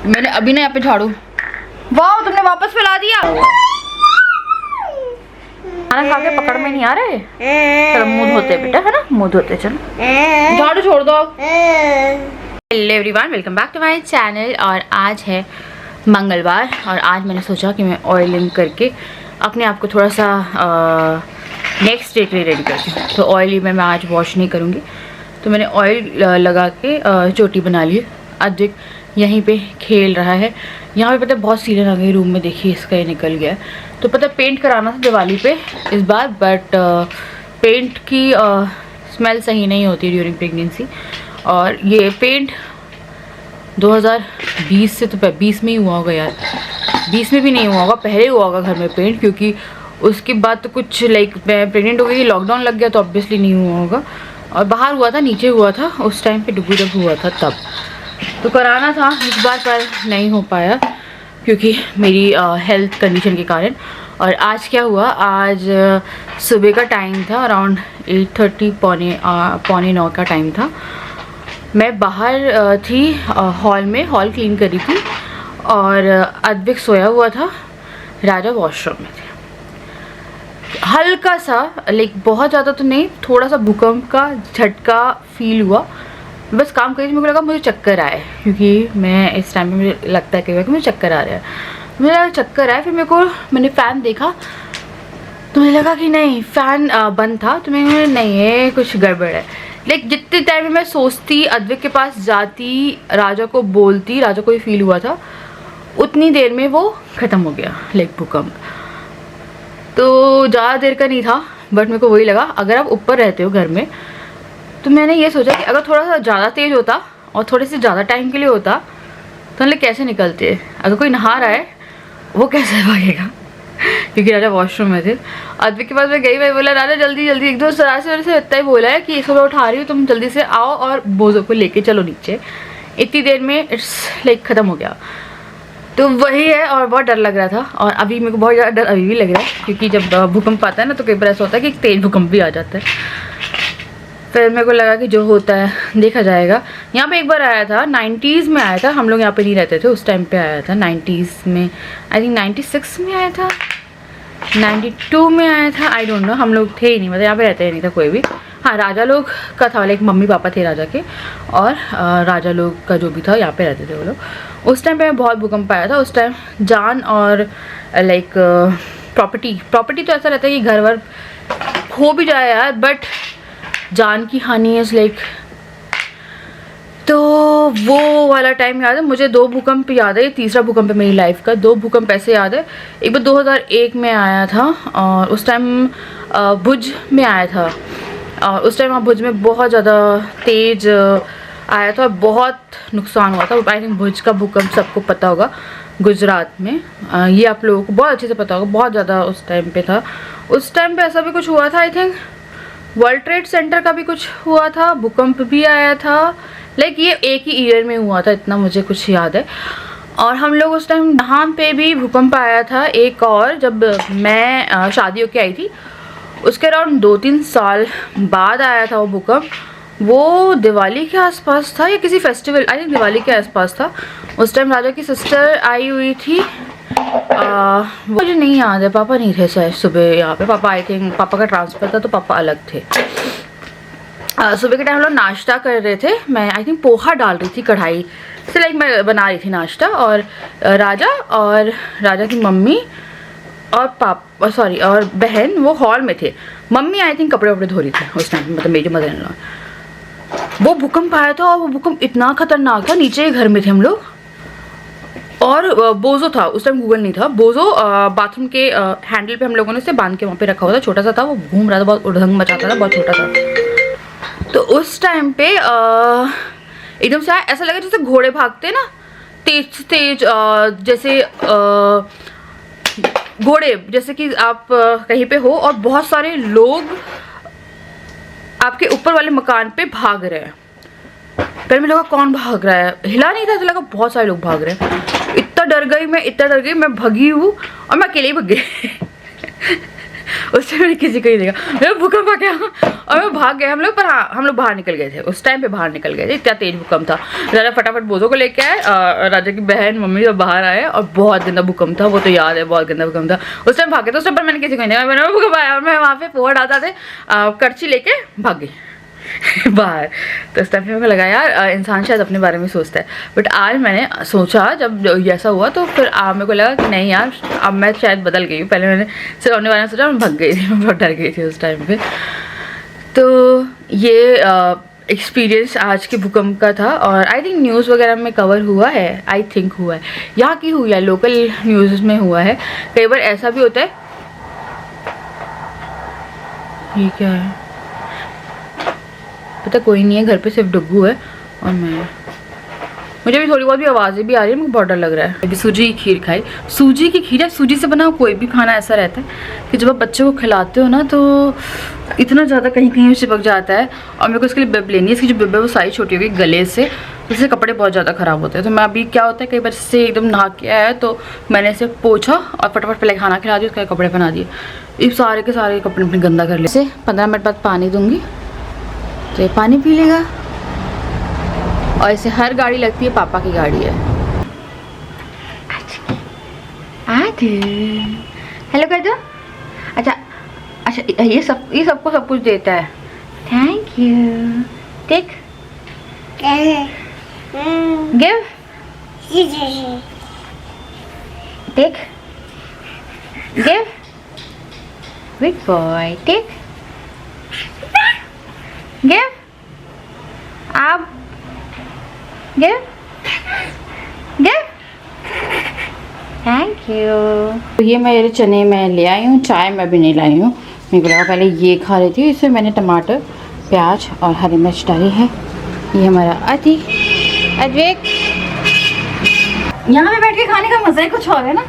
मैंने अभी ना यहाँ पे झाड़ू, वाह तुमने वापस फैला दिया। खाना खा के पकड़ में नहीं आ रहे। चलो मुंह धोते बेटा, है ना, मुंह धोते। चलो झाड़ू छोड़ दो। Hello everyone, welcome back to my channel. और आज है मंगलवार और आज मैंने सोचा कि मैं ऑयलिंग करके अपने आप को थोड़ा सा नेक्स्ट डे के लिए रेडी करती हूँ। तो ऑयली मैं आज वॉश नहीं करूँगी, तो मैंने ऑयल लगा के चोटी बना ली। अद्विक यहीं पे खेल रहा है। यहाँ पे पता है बहुत सीलन आ गई रूम में, देखिए इसका ये निकल गया है। तो पता है पेंट कराना था दिवाली पे इस बार, बट पेंट की स्मेल सही नहीं होती ड्यूरिंग प्रेगनेंसी। और ये पेंट 2020 से, तो 20 में ही हुआ होगा यार, 20 में भी नहीं हुआ होगा, पहले हुआ होगा घर में पेंट, क्योंकि उसके बाद तो कुछ लाइक मैं प्रेग्नेंट हो गई, लॉकडाउन लग गया तो ऑब्वियसली नहीं हुआ होगा। और बाहर हुआ था, नीचे हुआ था उस टाइम पे, डुबू जब हुआ था तब तो कराना था इस बार, पर नहीं हो पाया क्योंकि मेरी हेल्थ कंडीशन के कारण। और आज क्या हुआ, आज सुबह का टाइम था, अराउंड 8:30 पौने 9 का टाइम था। मैं बाहर थी हॉल में, हॉल क्लीन कर रही थी और अद्विक सोया हुआ था, राजा वॉशरूम में थे। हल्का सा लाइक बहुत ज़्यादा तो नहीं, थोड़ा सा भूकंप का झटका फील हुआ। बस काम करी थी, मेरे को लगा मुझे चक्कर आए, क्योंकि मैं इस टाइम में मुझे लगता है कि मुझे चक्कर आ रहा है। मुझे लगा चक्कर आए, फिर मैंने फ़ैन देखा तो मुझे लगा कि नहीं फ़ैन बंद था, तो मैंने नहीं है कुछ गड़बड़ है। लाइक जितने टाइम में मैं सोचती, अद्विक के पास जाती, राजा को बोलती, राजा को ही फील हुआ था, उतनी देर में वो ख़त्म हो गया लाइक भूकंप। तो ज़्यादा देर का नहीं था, बट मेरे को वही लगा अगर आप ऊपर रहते हो घर में, तो मैंने ये सोचा कि अगर थोड़ा सा ज़्यादा तेज़ होता और थोड़े से ज़्यादा टाइम के लिए होता तो मतलब कैसे निकलते। अगर कोई नहा रहा है वो कैसे भागेगा, क्योंकि राजा वॉशरूम में थे। अद्विक के पास मैं गई, मैं बोला राजा जल्दी जल्दी, एक दो सरार से इतना ही बोला है कि इसको मैं उठा रही हूँ, तुम जल्दी से आओ और बोझों को लेके चलो नीचे। इतनी देर में इट्स लाइक ख़त्म हो गया। तो वही है, और बहुत डर लग रहा था। और अभी मेरे को बहुत ज़्यादा डर अभी भी लग रहा है, क्योंकि जब भूकंप आता है ना तो कई बार ऐसा होता है कि एक तेज़ भूकंप भी आ जाता है। फिर मेरे को लगा कि जो होता है देखा जाएगा। यहाँ पे एक बार आया था, 90s में आया था, हम लोग यहाँ पे नहीं रहते थे उस टाइम पे आया था 90s में, आई थिंक 96 में आया था, 92 में आया था, आई डोंट नो, हम लोग थे ही नहीं, मतलब यहाँ पे रहते ही नहीं था कोई भी। हाँ राजा लोग का था, लाइक मम्मी पापा थे राजा के, और राजा लोग का जो भी था यहाँ पे रहते थे वो लोग। उस टाइम पे बहुत भूकंप आया था, उस टाइम जान और लाइक प्रॉपर्टी तो ऐसा रहता है कि घर वर खो भी जाए यार, बट जान की हानि इज़ लाइक। तो वो वाला टाइम याद है मुझे। 2 भूकंप याद है, तीसरा भूकंप है मेरी लाइफ का। 2 भूकंप ऐसे याद है, एक बार 2001 में आया था और उस टाइम भुज में आया था, और उस टाइम भुज में बहुत ज़्यादा तेज़ आया था और बहुत नुकसान हुआ था। आई थिंक भुज का भूकंप सबको पता होगा, गुजरात में। ये आप लोगों को बहुत अच्छे से पता होगा, बहुत ज़्यादा उस टाइम पे था। उस टाइम पे ऐसा भी कुछ हुआ था, I think world trade centre का भी कुछ हुआ था, भूकंप भी आया था, लाइक ये एक ही ईयर में हुआ था, इतना मुझे कुछ याद है। और हम लोग उस टाइम यहाँ पे भी भूकंप आया था एक और, जब मैं शादी होके आई थी, उसके अराउंड 2-3 साल बाद आया था वो भूकंप। वो दिवाली के आसपास था या किसी फेस्टिवल, आई थिंक दिवाली के आसपास था। उस टाइम राजा की सिस्टर आई हुई थी, वो मुझे नहीं याद है, पापा नहीं थे शायद सुबह यहाँ पे। पापा आई थिंक पापा का ट्रांसफ़र था तो पापा अलग थे। सुबह के टाइम हम लोग नाश्ता कर रहे थे, मैं आई थिंक पोहा डाल रही थी कढ़ाई से, लाइक मैं बना रही थी नाश्ता, और राजा की मम्मी और पापा और बहन वो हॉल में थे। मम्मी आई थिंक कपड़े वपड़े धो रही थी उस टाइम, मतलब मेरी मदर इन लॉ। वो भूकंप आया था और वो भूकंप इतना खतरनाक था, नीचे ही घर में थे हम लोग। और बोझो था उस टाइम, गूगल नहीं था, बोझो बाथरूम के हैंडल पे हम लोगों ने उसे बांध के वहाँ पे रखा हुआ था, छोटा सा था, वो घूम रहा था, बहुत उड़धंग मचाता था, बहुत छोटा था। तो उस टाइम पे एकदम से ऐसा लगा जैसे घोड़े भागते हैं ना तेज तेज, जैसे घोड़े, जैसे कि आप कहीं पे हो और बहुत सारे लोग आपके ऊपर वाले मकान पे भाग रहे हैं। पहले मुझे लगा कौन भाग रहा है, हिला नहीं था तो लगा बहुत सारे लोग भाग रहे हैं। इतना डर गई मैं भगी हूँ, और मैं अकेले ही भग गई उस टाइम मैंने किसी को नहीं देखा, मेरा भूकंप आ गया और मैं भाग गए हम लोग। पर हाँ, हम लोग बाहर निकल गए थे उस टाइम पे, बाहर निकल गए थे, इतना तेज भूकंप था। राजा फटाफट बोझों को लेके आए, राजा की बहन मम्मी सब बाहर आए और बहुत गंदा भूकंप था, वो तो याद है, बहुत गंदा भूकंप था। उस टाइम भागे तो उस टाइम पर मैंने किसी को नहीं देखा, मैंने भूकंप आया और मैं वहाँ पे फोड़ आता थे, करची लेके भाग गई बाहर। तो उस टाइम पे मेरे को लगा यार इंसान शायद अपने बारे में सोचता है, बट आज मैंने सोचा जब ऐसा हुआ तो फिर मेरे को लगा कि नहीं यार अब मैं शायद बदल गई हूँ। पहले मैंने सिर्फ होने वाला सोचा, मैं भाग गई थी, मैं बहुत डर गई थी उस टाइम पे। तो ये एक्सपीरियंस आज के भूकंप का था और आई थिंक न्यूज़ वगैरह में कवर हुआ है, आई थिंक हुआ है, यहाँ की हुआ है, लोकल न्यूज़ में हुआ है। कई बार ऐसा भी होता है। ये क्या है पता कोई नहीं है, घर पे सिर्फ डुग्गू है और मैं, मुझे भी थोड़ी बहुत भी आवाज़ें भी आ रही है, मुझे बहुत डर लग रहा है। अभी सूजी की खीर खाई, सूजी की खीर है, सूजी से बना कोई भी खाना ऐसा रहता है कि जब आप बच्चे को खिलाते हो ना तो इतना ज़्यादा कहीं कहीं चिपक जाता है। और मेरे को इसके लिए बिब लेनी है, इसकी जो बिब है वो साइज छोटी हो गई गले से, इससे कपड़े बहुत ज़्यादा ख़राब होते हैं। तो मैं अभी क्या होता है कई बार से एकदम नहा के आया तो मैंने इसे पोछा और फटाफट पहले खाना खिला दिया, उसके कपड़े बना दिए, इस सारे के सारे कपड़े अपने गंदा कर लिए। इसे 15 मिनट बाद पानी दूँगी तो ये पानी पी लेगा। और इसे हर गाड़ी लगती है, पापा की गाड़ी है। हेलो कर दो। अच्छा अच्छा, ये सबको सब कुछ देता है। Thank you. Take give take give good boy. Take give आप गिव गिव थैंक यू। तो ये मेरे चने मैं ले आई हूँ, चाय मैं भी नहीं लाई हूँ, मेरे को लगा पहले ये खा रही थी। इसमें मैंने टमाटर, प्याज और हरी मिर्च डाली है। ये हमारा अद्विक, यहाँ पे बैठ के खाने का मज़ा ही कुछ और है ना।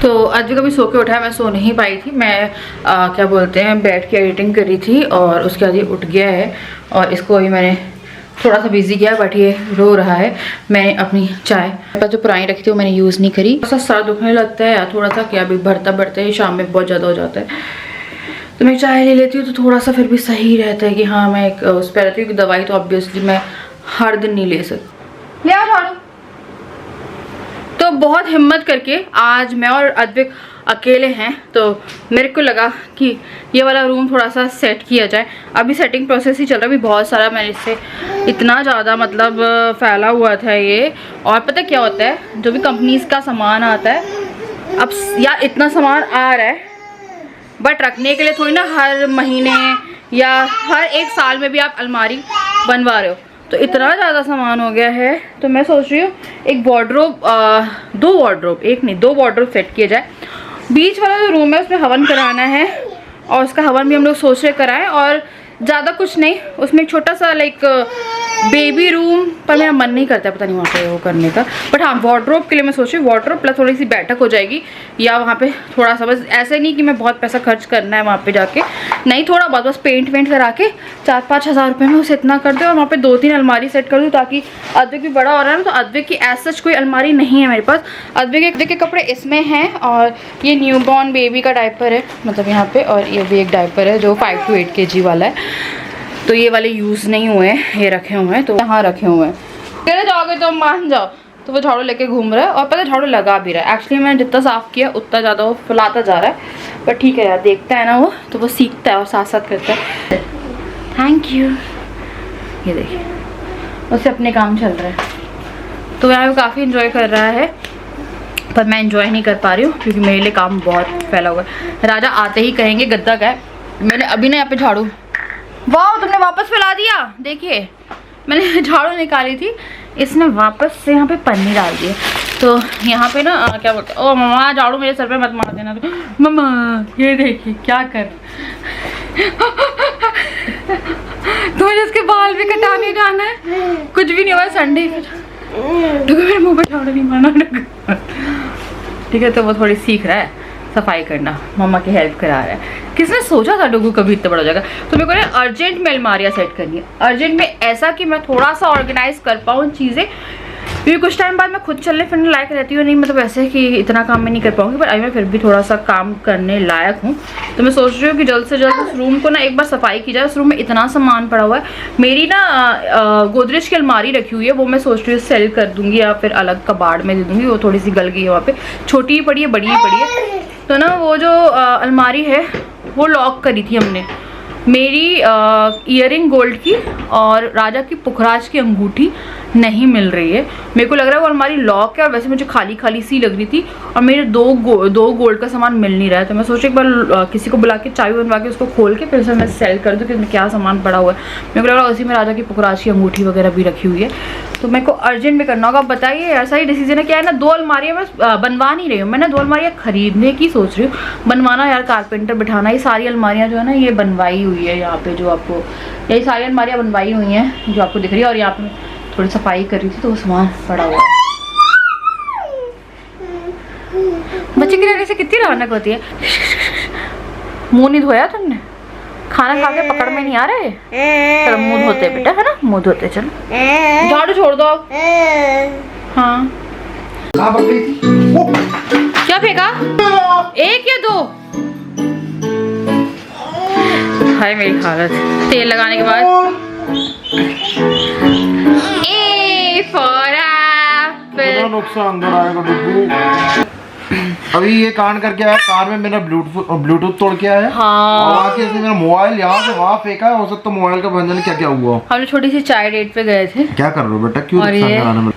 तो आज कभी सो के उठा है, मैं सो नहीं पाई थी, मैं क्या बोलते हैं बैठ के एडिटिंग करी थी और उसके बाद ये उठ गया है और इसको अभी मैंने थोड़ा सा बिजी किया, बट ये रो रहा है। मैंने अपनी चाय जो पुरानी रखी थी वो मैंने यूज़ नहीं करी, थोड़ा सा सर दुखने लगता है या थोड़ा सा क्या अभी बढ़ता बढ़ता है शाम में बहुत ज़्यादा हो जाता है, तो मैं चाय ले लेती हूँ तो थोड़ा सा फिर भी सही रहता है कि हाँ मैं एक उस पर रहती हूँ। दवाई तो ऑब्वियसली मैं हर दिन नहीं ले सकती। ले आओ झाड़ू। तो बहुत हिम्मत करके आज मैं और अद्विक अकेले हैं, तो मेरे को लगा कि ये वाला रूम थोड़ा सा सेट किया जाए। अभी सेटिंग प्रोसेस ही चल रहा है, अभी बहुत सारा मैंने इससे इतना ज़्यादा मतलब फैला हुआ था ये। और पता क्या होता है, जो भी कंपनीज का सामान आता है, अब या इतना सामान आ रहा है बट रखने के लिए थोड़ी ना हर महीने या हर एक साल में भी आप अलमारी बनवा रहे हो, तो इतना ज़्यादा सामान हो गया है। तो मैं सोच रही हूँ एक वार्डरोब, दो वार्डरोब सेट किया जाए। बीच वाला जो रूम है उसमें हवन कराना है और उसका हवन भी हम लोग सोच रहे कराएं, और ज़्यादा कुछ नहीं, उसमें एक छोटा सा लाइक बेबी रूम पर मेरा मन नहीं करता, पता नहीं वहाँ पे वो करने का। बट हाँ, वार्डरोब के लिए मैं सोच रही हूँ, वार्डरोब प्लस थोड़ी सी बैठक हो जाएगी, या वहाँ पे थोड़ा सा, बस ऐसे नहीं कि मैं बहुत पैसा खर्च करना है वहाँ पे जाके, नहीं, थोड़ा बहुत बस पेंट वेंट करा के 4-5 हज़ार रुपये में उसे इतना कर दूँ, और वहाँ पे 2-3 अलमारी सेट कर दूँ, ताकि अद्विक भी बड़ा हो रहा है ना, तो अद्विक की ऐसा कोई अलमारी नहीं है मेरे पास। अद्विक के कपड़े इसमें हैं, और ये न्यूबॉर्न बेबी का डायपर है मतलब यहाँ पे, और ये भी एक डायपर है जो 5 to 8 kg वाला है, तो ये वाले यूज़ नहीं हुए हैं, ये रखे हुए हैं, तो यहाँ रखे हुए हैं। चले जाओगे तो मान जाओ, तो वो झाड़ू लेके घूम रहा है, और पता झाड़ू लगा भी रहा है। एक्चुअली मैंने जितना साफ़ किया उतना ज़्यादा वो फैलाता जा रहा है, पर ठीक है यार, देखता है ना वो, तो वो सीखता है और साथ साथ करता है। Thank you. ये देखिए, उससे अपने काम चल रहा है, तो यहाँ वो काफ़ी इन्जॉय कर रहा है, पर मैं इन्जॉय नहीं कर पा रही हूँ क्योंकि मेरे लिए काम बहुत फैला हुआ है। राजा आते ही कहेंगे गद्दा का है। मैंने अभी ना यहाँ पे झाड़ू, वाह तुमने वापस फैला दिया, देखिए मैंने झाड़ू निकाली थी, इसने वापस से यहाँ पे पन्नी डाल दी है। तो यहाँ पे ना क्या बोलते, ओ मम्मा झाड़ू मेरे सर पे मत मार देना। तो मम्मा ये देखिए क्या कर तो मुझे उसके बाल भी कटाने जाना है, कुछ भी नहीं हुआ संडे पे, मेरे मुँह पे झाड़ू नहीं मारना। ठीक है, तो वो थोड़ी सीख रहा है सफाई करना, मम्मा की हेल्प करा रहा है। किसने सोचा था डुगू कभी इतना बड़ा हो जाएगा। तो मेरे को ना अर्जेंट में अलमारियाँ सेट करनी है, अर्जेंट में, ऐसा कि मैं थोड़ा सा ऑर्गेनाइज कर पाऊँ चीज़ें, क्योंकि कुछ टाइम बाद मैं खुद चलने फिरने लायक रहती हूँ नहीं, मतलब ऐसे कि इतना काम मैं नहीं कर पाऊँगी, पर अभी मैं फिर भी थोड़ा सा काम करने लायक हूँ। तो मैं सोच रही हूँ कि जल्द से जल्द उस रूम को ना एक बार सफाई की जाए। उस रूम में इतना सामान पड़ा हुआ है, मेरी ना गोदरेज की अलमारी रखी हुई है, वो मैं सोच रही हूँ सेल कर दूँगी या फिर अलग कबाड़ में दे दूँगी, वो थोड़ी सी गल गई है वहाँ पे, छोटी ही पड़ी है बड़ी ही पड़ी है। तो ना वो जो अलमारी है वो लॉक करी थी हमने, मेरी ईयरिंग गोल्ड की और राजा की पुखराज की अंगूठी नहीं मिल रही है। मेरे को लग रहा है वो अलमारी लॉक है, और वैसे मुझे खाली खाली सी लग रही थी, और मेरे दो गोल्ड का सामान मिल नहीं रहा है। तो मैं सोचा एक बार किसी को बुला के चाबी बनवा के उसको खोल के फिर से मैं सेल कर दूँ कि इसमें क्या सामान पड़ा हुआ है। मेरे को लग रहा है उसी में राजा की पुखराज की अंगूठी वगैरह भी रखी हुई है, तो मेरे को अर्जेंट में करना होगा। बताइए, ऐसा ही डिसीजन है। क्या है ना, 2 अलमारियाँ मैं बनवा नहीं रही हूँ, मैं ना 2 अलमारियाँ खरीदने की सोच रही हूँ, बनवाना यार कारपेंटर बिठाना। ये सारी अलमारियाँ जो है ना ये बनवाई हुई है, यहाँ पे जो आपको यही सारी अलमारियाँ बनवाई हुई हैं जो आपको दिख रही है, और यहाँ पे थोड़ी सफाई कर रही थी तो वो सामान पड़ा हुआ है। बच्चे के रहने से कितनी रौनक होती है। मुंह नहीं धोया तुमने, खाना खा के पकड़ में नहीं आ रहे, चलो मुंह धोते बेटा, है ना, मुंह धोते, चलो झाड़ू छोड़ दो। हाँ क्या फेंका, 1 या 2? हाय मेरी हालत, तेल लगाने के बाद नुकसान अभी ये कांड करके आया, कार में मेरा ब्लूटूथ तोड़ के आया। हाँ। और आके इसने मेरा मोबाइल यहाँ से वहाँ फेंका है। हो सकता तो मोबाइल का बंधन क्या क्या हुआ। हम लोग छोटी सी चाय डेट पे गए थे। क्या कर रहे हो बेटा, क्यों नुकसान कराने में?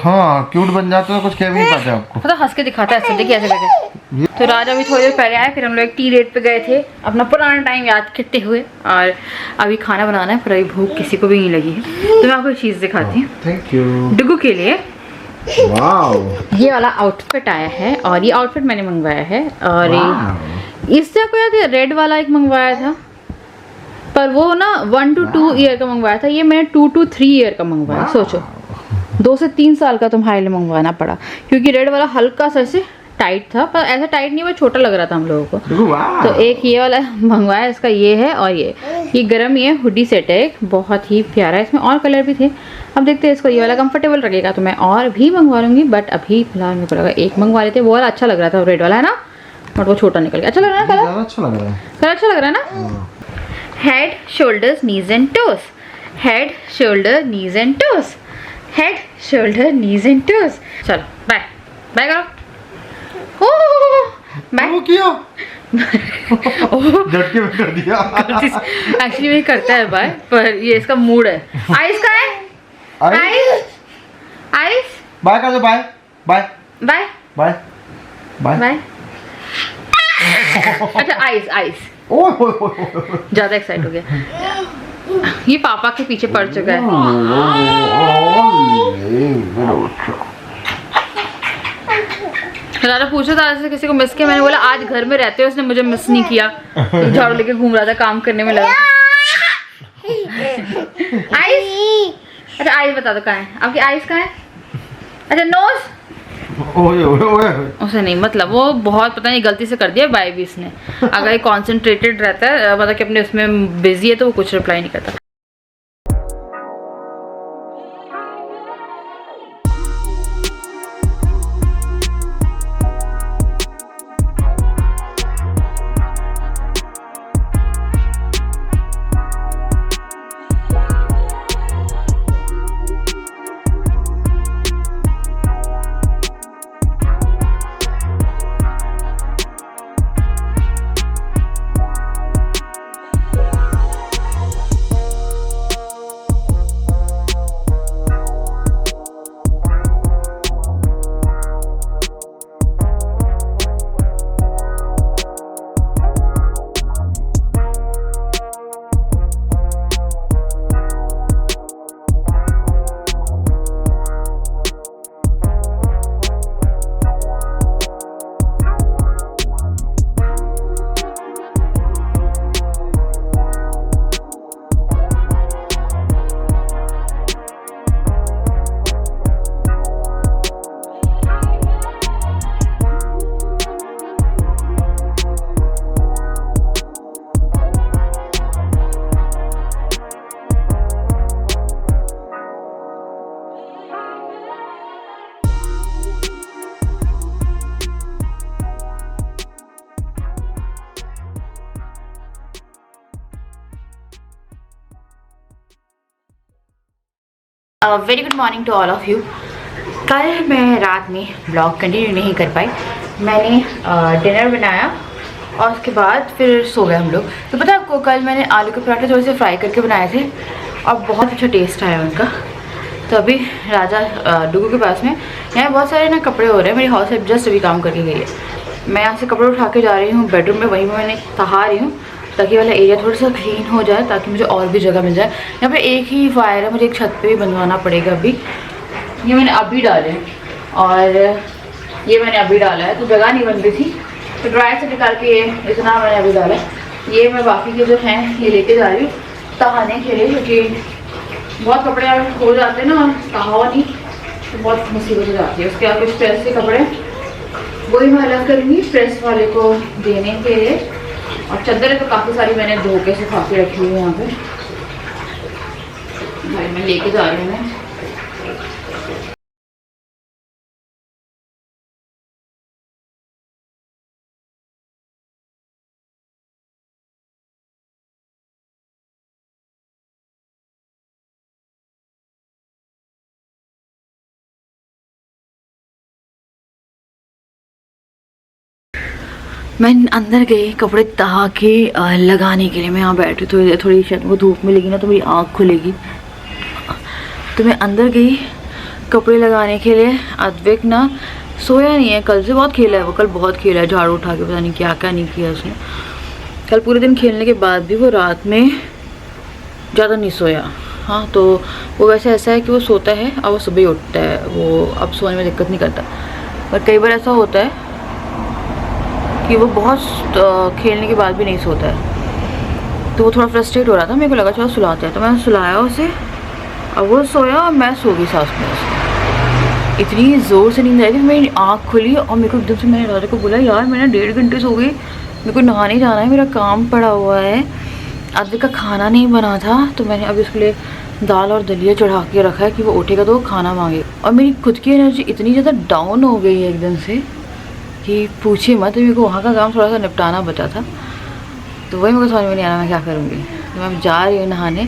हाँ क्यूट बन जाते हो, कुछ कह भी नहीं पाते आपको, मतलब हंस के दिखाता है ऐसे, देखिए ऐसे करके। तो राजा भी थोड़ी देर पहले आए, फिर हम लोग एक टी डेट पे गए थे अपना पुराना टाइम याद करते हुए, और अभी खाना बनाना है, पर अभी भूख किसी को भी नहीं लगी है। तो मैं आपको एक चीज़ दिखाती हूँ। Thank you. डुगू के लिए वाओ ये वाला आउटफिट आया है, और ये आउटफिट मैंने मंगवाया है, और इससे आपको याद है रेड वाला एक मंगवाया था, पर वो ना 1 to 2 ईयर का मंगवाया था, ये मैंने 2 to 3 ईयर का मंगवाया। सोचो 2 से 3 साल का तुम्हारे लिए मंगवाना पड़ा, क्योंकि रेड वाला हल्का सा ऐसे टाइट था, पर ऐसा टाइट नहीं, वो छोटा लग रहा था हम लोगों को। तो एक ये वाला मंगवाया, इसका ये है, और ये गर्म ये हुडी सेट है, एक बहुत ही प्यारा है, इसमें और कलर भी थे। अब देखते हैं इसको, ये वाला कंफर्टेबल लगेगा तो मैं और भी मंगवा लूँगी, बट अभी फिलहाल मेरे को लगा एक मंगवा लेते। वो वाला अच्छा लग रहा था, रेड वाला है ना, बट वो छोटा निकल गया। अच्छा लग रहा है ना कलर, अच्छा लग रहा है, कलर अच्छा लग रहा है ना। Head shoulders knees and toes, head shoulder knees and toes, head shoulder knees and toes. चलो बाय बाय करो, वो किया झटके में कर दिया। एक्चुअली ये करता है बाय, पर ये इसका मूड है। आइस का है, आइस आइस बाय कर दो, bye bye bye bye bye bye. अच्छा आइस आइस, ज्यादा एक्साइट हो गया, ये पापा के पीछे पड़ चुका है। राजा पूछा था से किसी को मिस किया, मैंने बोला आज घर में रहते हो, उसने मुझे मिस नहीं किया, झाड़ू लेके घूम रहा था, काम करने में लगा। आइस अच्छा आईज बता दो कहाँ है आपकी, आईज कहाँ है? अच्छा नोज, ओए ओए ओए उसे नहीं, मतलब वो बहुत पता नहीं गलती से कर दिया बाय भी इसने। अगर ये कॉन्सेंट्रेटेड रहता है, मतलब कि अपने उसमें बिजी है, तो वो कुछ रिप्लाई नहीं करता। Very good morning to all of you. कल मैं रात में ब्लॉग कंटिन्यू नहीं कर पाई। मैंने डिनर बनाया और उसके बाद फिर सो गए हम लोग। तो पता है आपको, कल मैंने आलू के पराठे थोड़े से फ्राई करके बनाए थे और बहुत अच्छा टेस्ट आया उनका। तो अभी राजा डुगू के पास में यहाँ बहुत सारे ना कपड़े हो रहे हैं। मेरी हाउस हेल्प जस्ट अभी काम करके गई है। मैं यहाँ से कपड़े उठा के जा रही हूँ बेडरूम में, वहीं पर मैंने सहा रही हूँ ताकि वाला एरिया थोड़ा सा क्लीन हो जाए, ताकि मुझे और भी जगह मिल जाए। यहाँ पे एक ही वायर है, मुझे एक छत पे भी बनवाना पड़ेगा। अभी ये मैंने अभी डाले और ये मैंने अभी डाला है, तो जगह नहीं बन रही थी, तो ड्रायर से निकाल के ये इतना मैंने अभी डाला है। ये मैं बाकी के जो हैं ये लेके जा रही हूँ सहाने के लिए, क्योंकि बहुत कपड़े अगर हो जाते हैं ना और सहा नहीं तो बहुत मुसीबत हो जाती है। उसके बाद कुछ प्रेस के कपड़े वही मैं अलग करूँगी प्रेस वाले को देने के लिए। और चादरें तो काफ़ी सारी मैंने धो के सुखा के रखी हुई है यहाँ पे, भाई मैं लेके जा रही हूँ मैं। मैं अंदर गई कपड़े तहा के लगाने के लिए। मैं यहाँ बैठी थोड़ी शायद वो धूप मिलेगी ना तो मेरी आँख खुलेगी। तो मैं अंदर गई कपड़े लगाने के लिए। अद्वैक ना सोया नहीं है, कल से बहुत खेला है वो, कल बहुत खेला है, झाड़ू उठा के पता नहीं क्या क्या नहीं किया उसने। कल पूरे दिन खेलने के बाद भी वो रात में ज़्यादा नहीं सोया। हाँ तो वो वैसे ऐसा है कि वो सोता है और वो सुबह उठता है, वो अब सोने में दिक्कत नहीं करता। पर कई बार ऐसा होता है कि वो बहुत खेलने के बाद भी नहीं सोता है, तो वो थोड़ा फ्रस्ट्रेट हो रहा था। मेरे को लगा चलो सुलाते हैं, तो मैंने सुलाया उसे और वो सोया और मैं सो गई साथ में उसे। इतनी ज़ोर से नींद आई थी, मेरी आँख खुली और मेरे को एकदम से मैंने राजा को बोला यार मैंने 1.5 घंटे सो गई, मेरे को नहाने जाना है, मेरा काम पड़ा हुआ है। अद्वैक का खाना नहीं बना था तो मैंने अभी उसके लिए दाल और दलिया चढ़ा के रखा है कि वो उठेगा तो वो खाना मांगेगा। और मेरी खुद की एनर्जी इतनी ज़्यादा डाउन हो गई है एकदम से कि पूछिए मत। मेरे को वहाँ का काम थोड़ा सा निपटाना बचा था, तो वही मेरे को समझ में नहीं आ रहा मैं क्या करूँगी। तो मैं जा रही हूँ नहाने,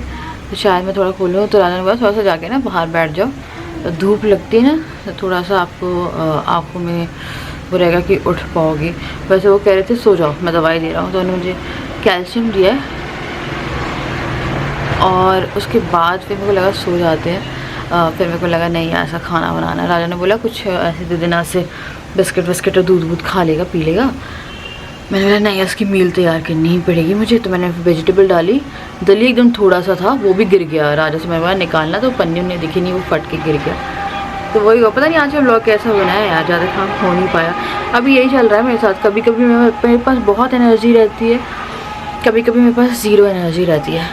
तो शायद मैं थोड़ा खोलूँ। तो राजा ने बोला थोड़ा सा जाके ना बाहर बैठ जाओ, तो धूप लगती है ना तो थोड़ा सा आपको आँखों में वो रहेगा कि उठ पाओगी। वैसे वो कह रहे थे सो जाओ, मैं दवाई दे रहा हूँ, तो उन्होंने मुझे कैल्शियम दिया है। और उसके बाद फिर मेरे को लगा सो जाते हैं। फिर मेरे को लगा नहीं ऐसा खाना बनाना। राजा ने बोला कुछ ऐसे दे देना, से बिस्किट और दूध खा लेगा पी लेगा। मैंने बोला नहीं उसकी मील तैयार करनी ही पड़ेगी मुझे। तो मैंने वेजिटेबल डाली, दलिया एकदम थोड़ा सा था वो भी गिर गया। राजा से मैंने बोला निकालना, तो पन्नी उन्हें दिखी नहीं, वो फट के गिर गया। तो वही हुआ, पता नहीं आज का ब्लॉग कैसा बना है यार, ज़्यादा काम हो नहीं पाया। अभी यही चल रहा है मेरे साथ। कभी कभी मेरे पास बहुत एनर्जी रहती है, कभी कभी मेरे पास ज़ीरो एनर्जी रहती है।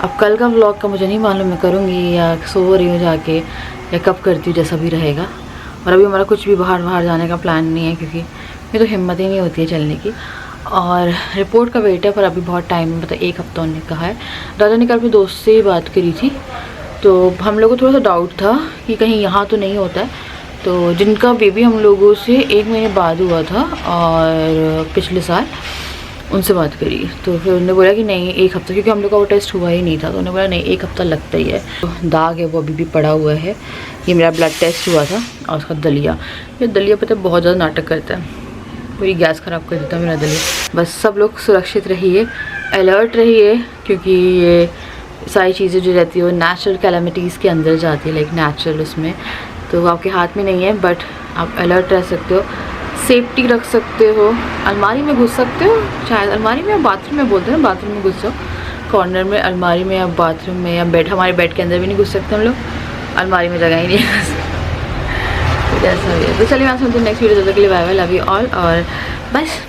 अब कल का व्लॉग का मुझे नहीं मालूम, मैं करूँगी या सो रही हूँ जाके या कब करती हूँ, जैसा भी रहेगा। और अभी हमारा कुछ भी बाहर जाने का प्लान नहीं है, क्योंकि मेरी तो हिम्मत ही नहीं होती है चलने की। और रिपोर्ट का वेट है, पर अभी बहुत टाइम, मतलब 1 हफ्ता उन्होंने कहा है। दादा ने कल अपने दोस्त से ही बात करी थी, तो हम लोगों को थोड़ा सा डाउट था कि कहीं यहाँ तो नहीं होता है। तो जिनका बेबी हम लोगों से 1 महीने बाद हुआ था और पिछले साल, उनसे बात करी तो फिर उन्होंने बोला कि नहीं 1 हफ्ता, क्योंकि हम लोग का वो टेस्ट हुआ ही नहीं था, तो उन्होंने बोला नहीं 1 हफ्ता लगता ही है। तो दाग है वो अभी भी पड़ा हुआ है। ये मेरा ब्लड टेस्ट हुआ था और उसका दलिया, ये दलिया पता है बहुत ज़्यादा नाटक करता है, पूरी गैस ख़राब कर देता है मेरा दलिया। बस सब लोग सुरक्षित रहिए, अलर्ट रहिए, क्योंकि ये सारी चीज़ें जो रहती है वो नेचुरल कैलामिटीज़ के अंदर जाती है, लाइक नेचुरल, उसमें तो आपके हाथ में नहीं है, बट आप अलर्ट रह सकते हो, सेफ्टी रख सकते हो। अलमारी में घुस सकते हो, शायद अलमारी में या बाथरूम में, बोलते हैं बाथरूम में घुस जाओ, कॉर्नर में अलमारी में या बाथरूम में या बेड, हमारे बेड के अंदर भी नहीं घुस सकते हम लोग, अलमारी में जगह ही नहीं है तो जैसा भी है। तो चलिए मैं सुनती हूँ नेक्स्ट वीडियो, तब तक के लिए bye bye, love you all, और बस।